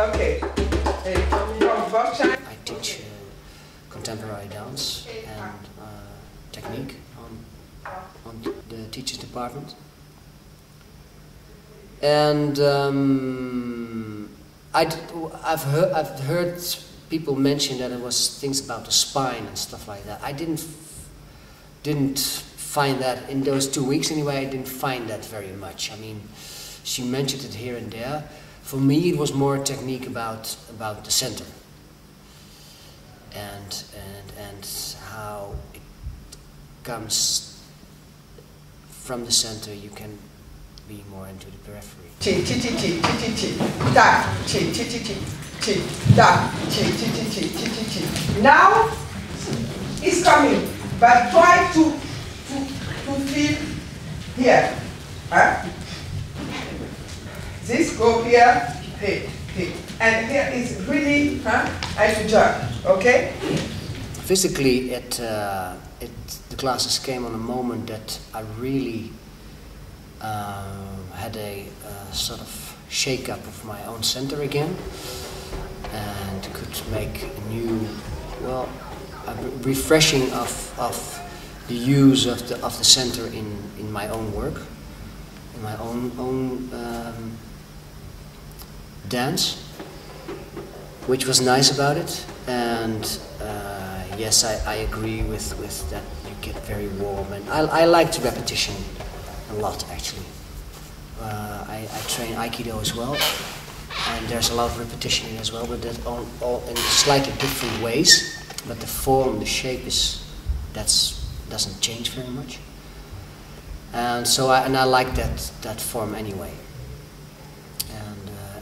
Okay. I teach contemporary dance and technique on the teachers department. And I've heard people mention that it was things about the spine and stuff like that. I didn't find that in those 2 weeks anyway. I didn't find that very much. I mean, she mentioned it here and there. For me, it was more technique about the center and how it comes from the center. You can be more into the periphery. Now it's coming, but try to feel here. Huh? This go here, and here is really as you jump. Okay. Physically, the classes came on a moment that I really had a sort of shake-up of my own center again, and could make a new, well, a refreshing of the use of the center in my own work, in my own dance, which was nice about it. And yes, I agree with that. You get very warm, and I liked repetition a lot actually. I train Aikido as well, and there's a lot of repetition in as well, but that all in slightly different ways. But the form, the shape doesn't change very much. And so I like that form anyway.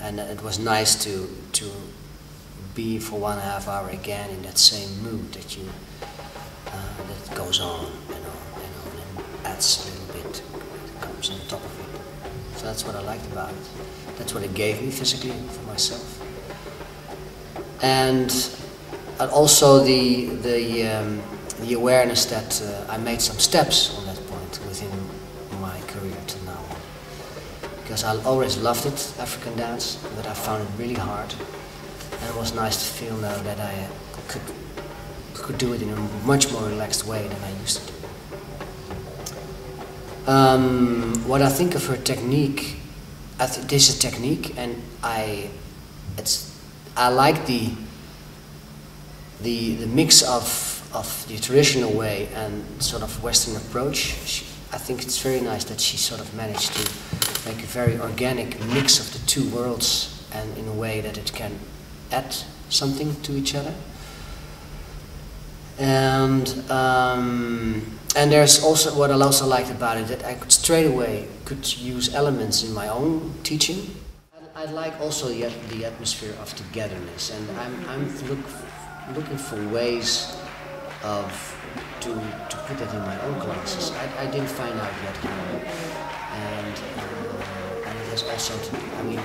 And it was nice to be for 1.5 hours again in that same mood that that goes on and adds a little bit, it comes on top of it. So that's what I liked about it. That's what it gave me physically for myself. And also the awareness that I made some steps on that point within my career till now. Because I always loved it, African dance, but I found it really hard. And it was nice to feel now that I could do it in a much more relaxed way than I used to do. What I think of her technique, this is a technique, and I like the mix of the traditional way and sort of Western approach. I think it's very nice that she sort of managed to make a very organic mix of the two worlds, and in a way that it can add something to each other. And there's also what I also liked about it, that I could straight away use elements in my own teaching. I like also the atmosphere of togetherness, and I'm looking for ways to put that in my own classes. I didn't find out yet how, and it has also I mean,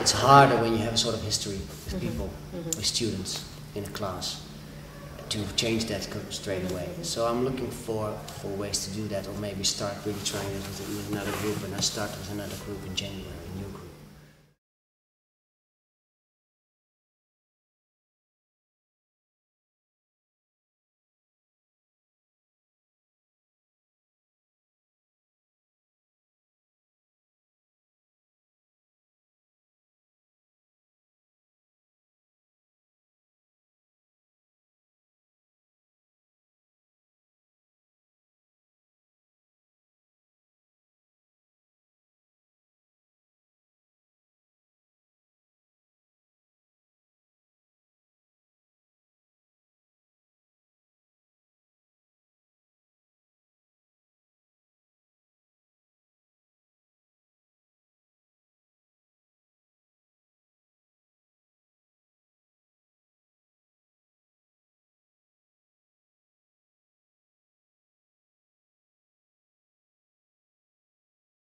it's harder when you have a sort of history with people, with students in a class, to change that straight away. So I'm looking for ways to do that, or maybe start really trying it with another group, and I start with another group in January.